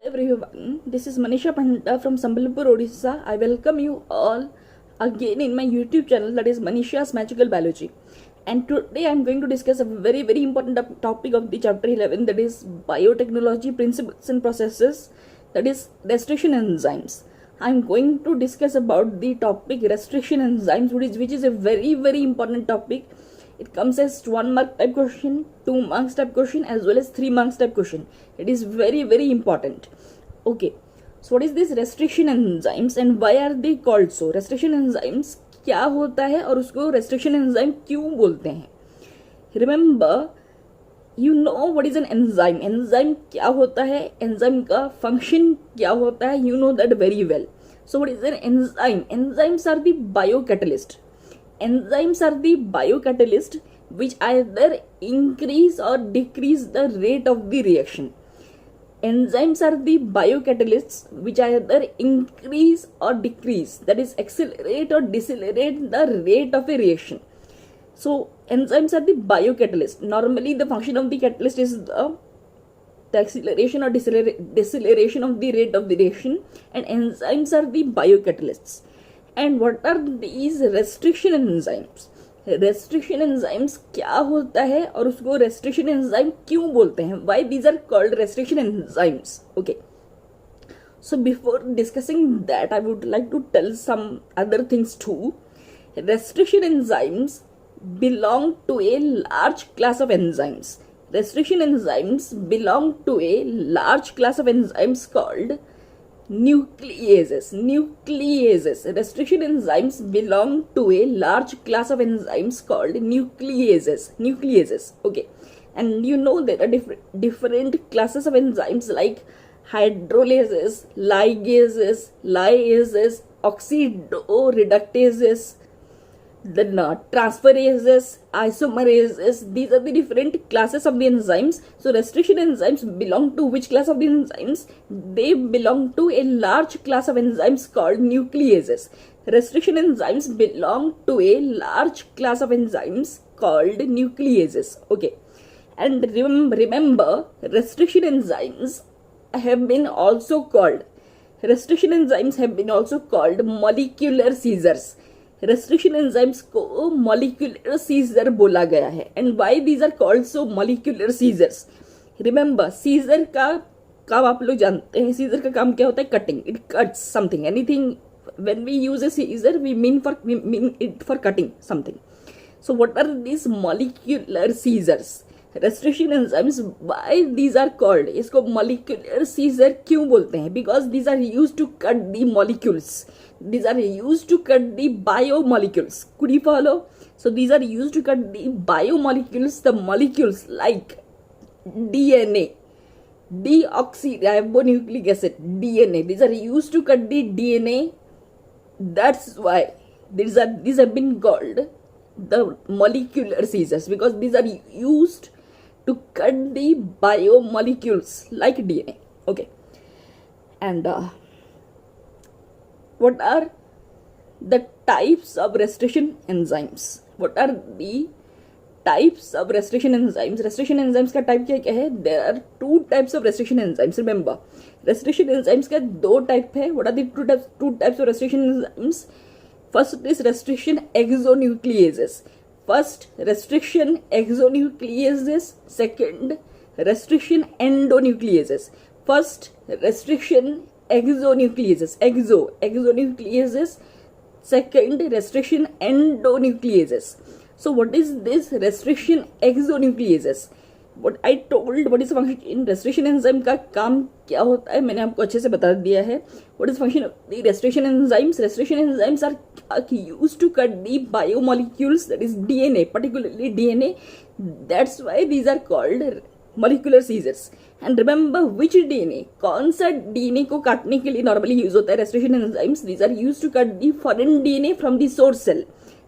Everyone, this is Manisha Panda from Sambalpur, Odisha. I welcome you all again in my YouTube channel, that is Manisha's Magical Biology. And today I am going to discuss a very important topic of the chapter 11, that is biotechnology principles and processes, that is restriction enzymes. I am going to discuss about the topic restriction enzymes, which is a very important topic. It comes as 1 mark type question, 2 marks type question, as well as 3 marks type question. It is very important. Okay, so what is this restriction enzymes and why are they called so? Restriction enzymes क्या होता है और उसको restriction enzyme क्यों बोलते हैं? Remember, you know what is an enzyme. Enzyme क्या होता है, enzyme का function क्या होता है, you know that very well. So what is an enzyme? Enzymes are the biocatalyst. Enzymes are the biocatalyst which either increase or decrease the rate of the reaction. Enzymes are the biocatalysts which either increase or decrease, that is accelerate or decelerate the rate of a reaction. So enzymes are the biocatalyst. Normally the function of the catalyst is the acceleration or deceleration of the rate of the reaction, and enzymes are the biocatalysts. And what are these restriction enzymes? Restriction enzymes क्या होता है और उसको restriction enzyme क्यों बोलते हैं? Why these are called restriction enzymes? Okay. So before discussing that, I would like to tell some other things too. Restriction enzymes belong to a large class of enzymes. Restriction enzymes belong to a large class of enzymes called nucleases. Restriction enzymes belong to a large class of enzymes called nucleases. Okay, and you know there are different classes of enzymes like hydrolases, ligases, oxidoreductases, then transferases, isomerases. These are the different classes of the enzymes. So restriction enzymes belong to which class of the enzymes? They belong to a large class of enzymes called nucleases. Restriction enzymes belong to a large class of enzymes called nucleases. Okay, and remember restriction enzymes have been also called molecular seizers. Restriction enzymes को molecular scissor बोला गया है. And why these are called so molecular scissors? Remember, scissor का काम आप लोग जानते हैं. सीजर का काम क्या होता है? Cutting. It cuts something, anything. When we use a scissor we mean it for cutting something. So what are this molecular scissors? Restriction enzymes, why these are called, इसको मॉलिक्यूलर सीजर क्यों बोलते हैं? Because these are used to cut the molecules. These are used to cut the biomolecules. Could you follow? So these are used to cut the biomolecules, the molecules like DNA, deoxyribonucleic acid, DNA. These are used to cut the DNA. That's why these have been called the molecular seizures, because these are used to cut the biomolecules like DNA. Okay, and what are the types of restriction enzymes? What are the types of restriction enzymes? Restriction enzymes का type क्या है? There are 2 types of restriction enzymes. Remember, restriction enzymes का 2 type है. What are the two types of restriction enzymes? First is restriction exonucleases. Second, restriction endonucleases. First, restriction exonucleases, exonucleases. Second, restriction endonucleases. So what is this restriction exonucleases? What I told, what is the function in restriction enzyme का काम क्या होता है, मैंने आपको अच्छे से बता दिया है. What is the function of the restriction enzymes? Restriction enzymes are used to cut the biomolecules, that is DNA, particularly DNA. That's why these are called molecular seizers. And remember which DNA, कौन सा DNA को काटने के लिए normally use होता है restriction enzymes? These are used to cut the foreign DNA from the source cell.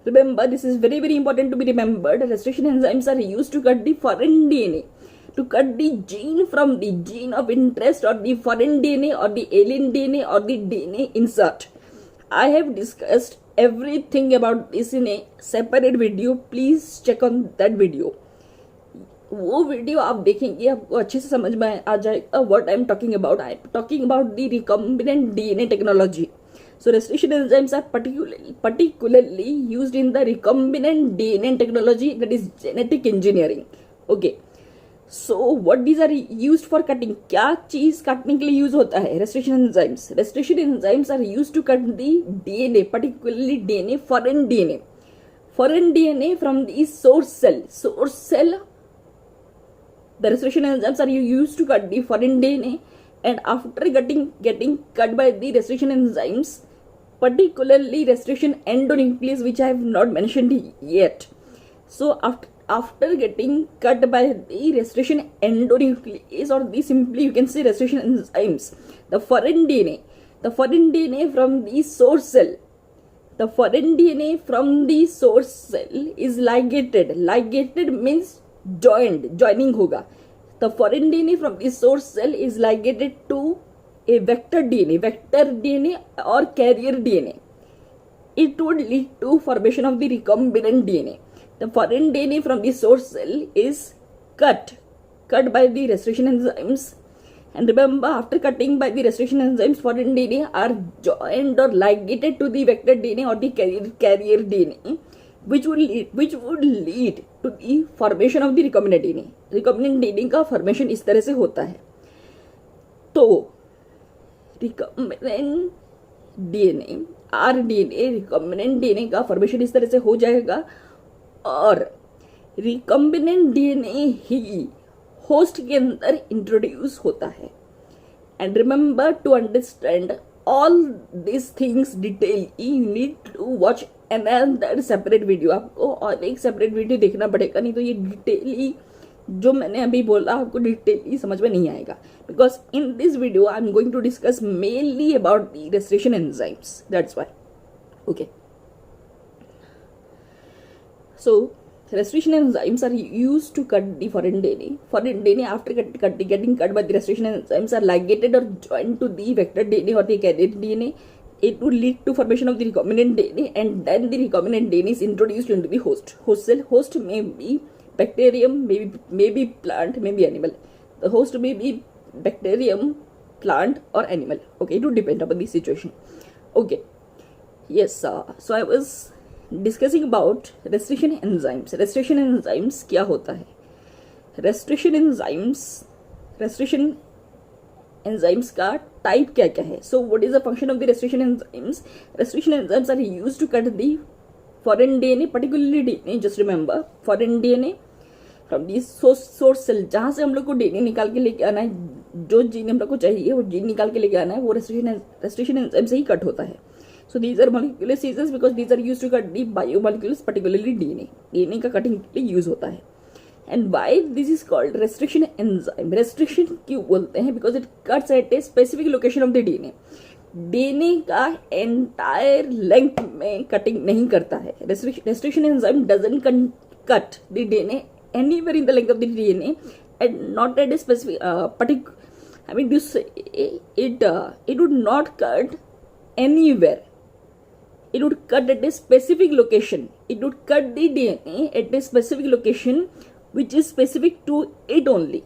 Remember, this is very important to be remembered. Restriction enzymes are used to cut the foreign DNA, to cut the gene from the gene of interest, or the foreign DNA, or the alien DNA, or the DNA insert. I have discussed everything about this in a separate video. Please check on that video. वो video आप देखेंगे आपको अच्छे से समझ में आ जाएगा what I am talking about. I am talking about the recombinant DNA technology. So restriction enzymes are particularly used in the recombinant DNA technology, that is genetic engineering. Okay. So what these are used for cutting? क्या चीज काटने के लिए use होता है? Restriction enzymes. Restriction enzymes are used to cut the DNA, particularly DNA, foreign DNA from the source cell. Source cell. The restriction enzymes are used to cut the foreign DNA, and after getting cut by the restriction enzymes, particularly restriction endonuclease, which I have not mentioned yet. So after getting cut by the restriction endonuclease, or the simply you can say restriction enzymes, the foreign DNA from the source cell, the foreign DNA from the source cell is ligated. Ligated means joining होगा. The foreign DNA from the source cell is ligated to a vector DNA or carrier DNA. It would lead to formation of the recombinant DNA. The foreign DNA from the source cell is cut by the restriction enzymes. And remember, after cutting by the restriction enzymes, foreign DNA are joined or ligated to the vector DNA or the carrier DNA, which would lead to the formation of the recombinant DNA. Recombinant DNA का formation इस तरह से होता है. तो recombinant DNA, rDNA, recombinant DNA का formation इस तरह से हो जाएगा, और रिकॉम्बिनेंट डीएनए ही होस्ट के अंदर इंट्रोड्यूस होता है. And remember, to understand all this things detail you need to watch another separate video. आपको और एक सेपरेट वीडियो देखना पड़ेगा, नहीं तो ये डिटेली जो मैंने अभी बोला आपको डिटेली समझ में नहीं आएगा. Because in this video I am going to discuss mainly about the restriction enzymes. That's why. Okay. So restriction enzymes are used to cut the foreign DNA. Foreign DNA, after getting cut by the restriction enzymes, are ligated or joined to the vector DNA or the carrier DNA. It would lead to formation of the recombinant DNA, and then the recombinant DNA is introduced into the host cell. Host may be bacterium, maybe plant, maybe animal. The host may be bacterium, plant, or animal. Okay, it would depend upon the situation. Okay. Yes. So I was discussing about restriction enzymes. Restriction enzymes क्या होता है? Restriction enzymes का type क्या क्या है? So what is the function of the restriction enzymes? Restriction enzymes are used to cut the foreign DNA, particularly DNA. Just remember, foreign DNA from the source cell, जहां से हम लोग को DNA निकाल के लेके आना है, जो जीन हम लोग को चाहिए वो जीन निकाल के लेके आना है, वो रेस्ट्रिक्शन एंजाइम से ही कट होता है. So these are molecular seizures because these are used to cut the biomolecules, particularly DNA. DNA का कटिंग के लिए यूज होता है. And why this is called restriction enzyme? Restriction क्यों बोलते हैं? Because it cuts at a specific location of the DNA. DNA का entire length में कटिंग नहीं करता है. Restriction enzyme doesn't cut the DNA anywhere in the length of the DNA, and not at a specific particular. I mean to say it would not cut anywhere. It would cut at a specific location. It would cut the DNA at a specific location which is specific to it only.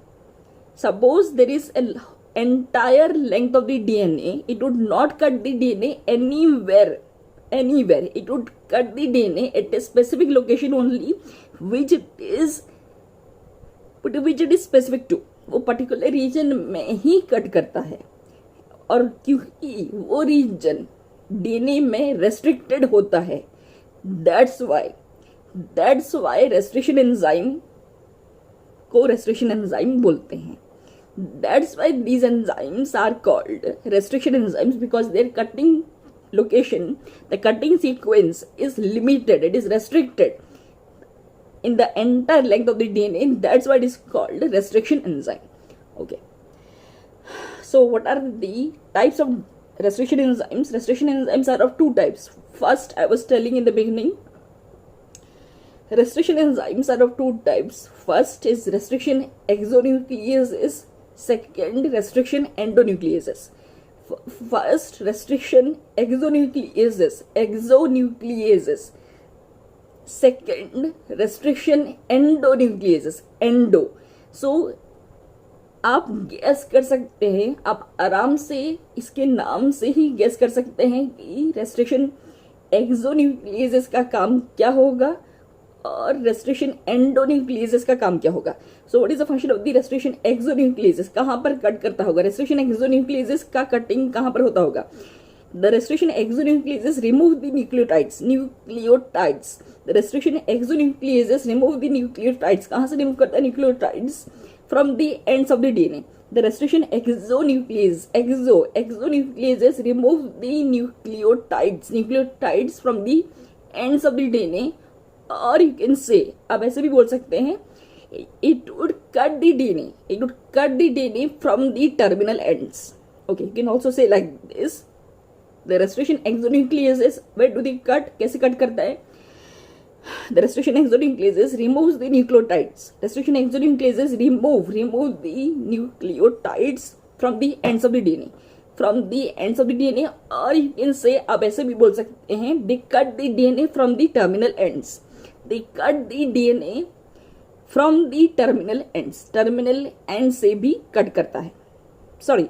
Suppose there is an entire length of the DNA, it would not cut the DNA anywhere. It would cut the DNA at a specific location only which it is specific to. वो particular region में ही cut करता है, और क्योंकि वो region DNA में restricted होता है, दैट्स वाई रेस्ट्रिक्शन एंजाइम को रेस्ट्रिक्शन एंजाइम बोलते हैं. That's why these enzymes are called restriction enzymes, because their cutting location, the cutting sequence is limited, it is restricted in the entire length of the DNA. That's why it is called restriction enzyme. Okay. So what are the types of restriction enzymes? Restriction enzymes are of two types. First, I was telling in the beginning, restriction enzymes are of two types. First is restriction exonucleases. Second, restriction endonucleases. First, restriction exonucleases. Second, restriction endonucleases. Endo. So आप gas कर सकते हैं, आप आराम से इसके नाम से ही गैस कर सकते हैं कि रेस्ट्रिक्शन एक्सोन्यूक्लियेजेस का काम क्या होगा और रेस्ट्रिक्शन एंडोन्यूक्लियेजेस का काम क्या होगा. So what is the function of the restriction exonucleases. कहां पर कट करता होगा? रेस्ट्रिक्शन एक्सोन्यूक्लियेजेस का कटिंग कहां पर होता होगा? The restriction exonucleases remove the nucleotides. The restriction exonucleases remove the nucleotides. कहाँ से remove करता है nucleotides? From the ends of the DNA. The restriction exonucleases remove the nucleotides from the ends of the DNA. Or you can say, आप ऐसे भी बोल सकते हैं, it would cut the DNA from the terminal ends. Okay, you can also say like this. The restriction exonucleases, where do they cut? कैसे cut करता है? The restriction exonucleases removes the nucleotides. Restriction exonucleases remove the nucleotides from the ends of the DNA. From the ends of the DNA, or you can say, आप ऐसे भी बोल सकते हैं, they cut the DNA from the terminal ends. They cut the DNA from the terminal ends. Terminal end से भी cut करता है. सॉरी,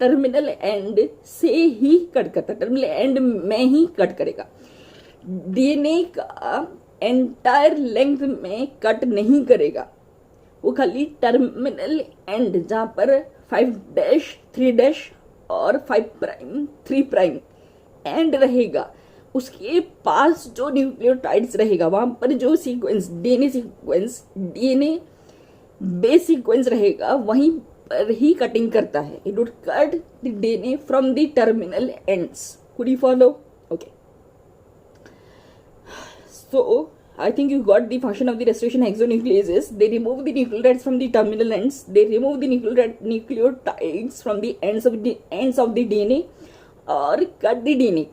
टर्मिनल एंड से ही कट करता है, टर्मिनल एंड में ही कट करेगा. डीएनए का एंटायर लेंथ में कट नहीं करेगा, वो खाली टर्मिनल एंड जहां पर 5' 3' और 5' 3' एंड रहेगा, उसके पास जो न्यूक्लियोटाइड्स रहेगा वहां पर जो सीक्वेंस डीएनए बेस सीक्वेंस रहेगा वहीं पर ही कटिंग करता है. It would cut the DNA from the terminal ends. Could you follow? Okay, so I think you got the function of the restriction exonucleases. They remove the nucleotides from the terminal ends. They remove the nucleotides from the ends of the DNA, or cut the DNA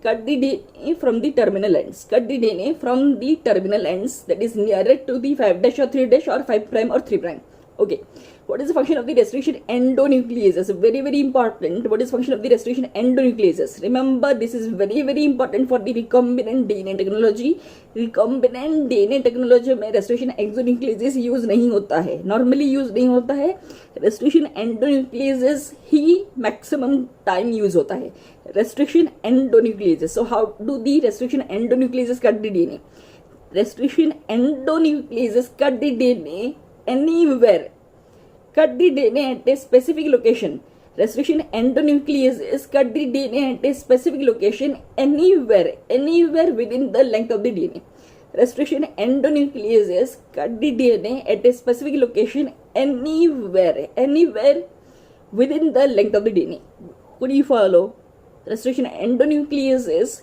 from the terminal ends. Cut the DNA from the terminal ends, that is nearer to the 5' or 3' or 5' or 3'. Okay. What is the function of the restriction endonucleases? Very, very important. What is the function of the restriction endonucleases? Remember, this is very, very important for the recombinant DNA technology. Recombinant DNA technology में restriction exonucleases use नहीं होता है, normally use नहीं होता है. Restriction endonucleases ही maximum time use होता है. Restriction endonucleases. So how do the restriction endonucleases cut the DNA? Restriction endonucleases cut the DNA anywhere. Cut the DNA at a specific location. Restriction endonucleases cut the DNA at a specific location anywhere within the length of the DNA. Restriction endonucleases cut the DNA at a specific location anywhere within the length of the DNA. Could you follow? Restriction endonucleases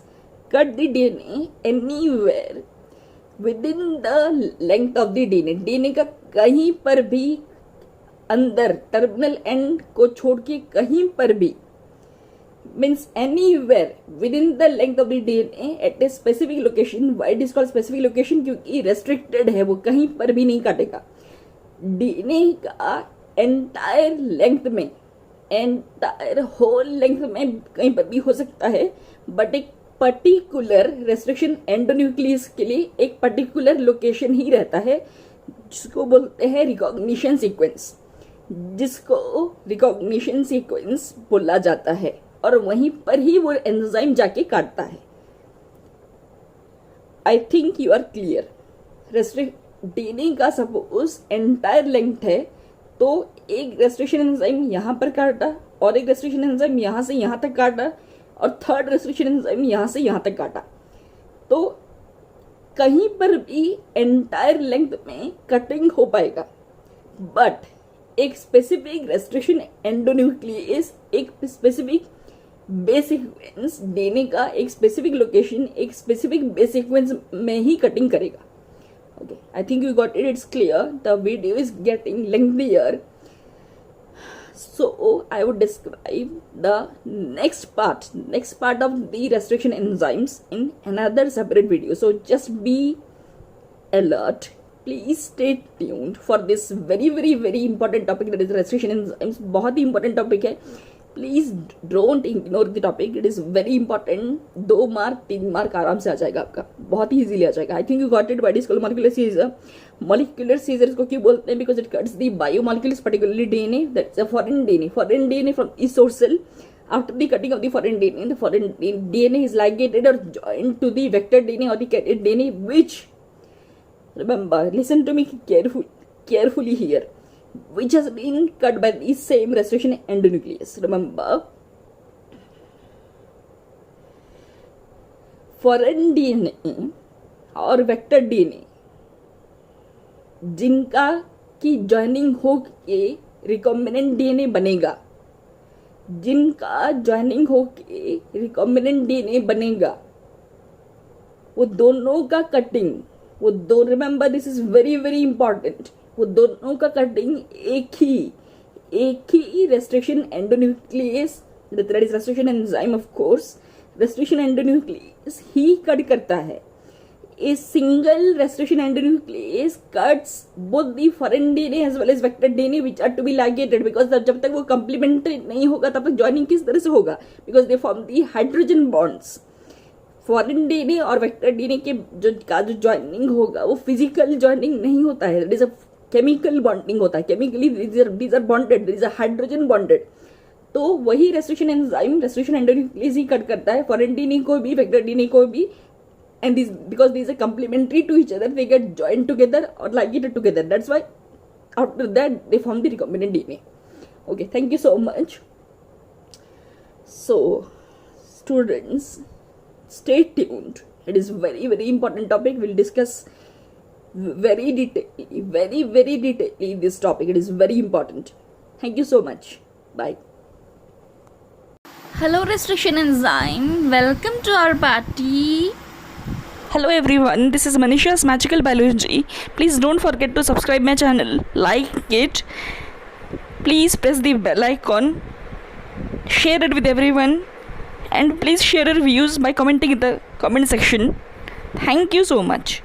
cut the DNA anywhere within the length of the DNA. DNA का कहीं पर भी अंदर terminal and को छोड़ के कहीं पर भी, means anywhere with in the length of the DNA at a specific location. Why it is called specific location? क्योंकि रेस्ट्रिक्टेड है, वो कहीं पर भी नहीं काटेगा. डीएनए का एंटायर लेंथ में, एंटायर होल लेंथ में कहीं पर भी हो सकता है, बट एक पर्टिकुलर रेस्ट्रिक्शन एंडोन्यूक्लियस के लिए एक पर्टिकुलर लोकेशन ही रहता है, जिसको बोलते हैं रिकॉग्निशन सीक्वेंस. जिसको रिकॉग्निशन सीक्वेंस बोला जाता है, और वहीं पर ही वो एंजाइम जाके काटता है. I think you are clear. DNA का सपोज एंटायर लेंथ है, तो एक रेस्ट्रिक्शन एंजाइम यहां पर काटा, और एक रेस्ट्रिक्शन एंजाइम यहां से यहां तक काटा, और थर्ड रेस्ट्रिक्शन एंजाइम यहां से यहां तक काटा, तो कहीं पर भी एंटायर लेंथ में कटिंग हो पाएगा. बट एक स्पेसिफिक रेस्ट्रिक्शन एंडोन्यूक्लियस एक स्पेसिफिक बेस सीक्वेंस देने का एक स्पेसिफिक लोकेशन, एक स्पेसिफिक बेस सीक्वेंस में ही कटिंग करेगा. Okay, I think you got it. It's clear. The video is getting lengthier, so I would describe the next part of the restriction enzymes in another separate video. So just be alert. Please stay tuned for this very, very, very important topic, that is restriction enzymes. बहुत ही important topic है. Please don't ignore the topic, it is very important. 2 mark 3 mark आराम से आ जाएगा आपका, बहुत ही easily आ जाएगा. I think you got it. What is called molecular scissor? Molecular scissor इसको क्यों बोलते हैं? Because it cuts the biomolecules, particularly DNA, that's a foreign DNA from each source cell. After the cutting of the foreign DNA, the foreign DNA is ligated or joined to the vector DNA or the carrier DNA, which, remember, listen to me carefully here, which has been cut by the same restriction endonuclease. Remember, foreign DNA और vector DNA जिनका की joining हो के recombinant DNA बनेगा, जिनका joining हो के recombinant DNA बनेगा, वो दोनों का कटिंग, वो दो, remember this is very very important, वो दोनों का कटिंग एक ही restriction endonuclease, that is restriction enzyme of course, restriction endonuclease ही कट करता है. A single restriction endonuclease cuts both the foreign DNA as well as vector DNA which are to be ligated, because जब तक वो complementary नहीं होगा तब तक joining किस तरह से होगा? Because they form the hydrogen bonds. Foreign DNA और vector DNA के जो joining होगा वो physical joining नहीं होता है, it is a chemical bonding होता है. Chemically these are bonded, there is a hydrogen bonded. तो वही restriction enzyme, restriction endonuclease ही कट करता है foreign DNA को भी, vector DNA को भी. And these, because these are complementary to each other, they get joined together or ligated together. That's why after that they form the recombinant DNA. Okay, thank you so much. So students, stay tuned. It is very very important topic. We'll discuss very detailedly this topic. It is very important. Thank you so much. Bye. Hello restriction enzyme, welcome to our party. Hello everyone, this is Manisha's Magical Biology. Please don't forget to subscribe my channel, like it, please press the bell icon, share it with everyone, and please share your views by commenting in the comment section. Thank you so much.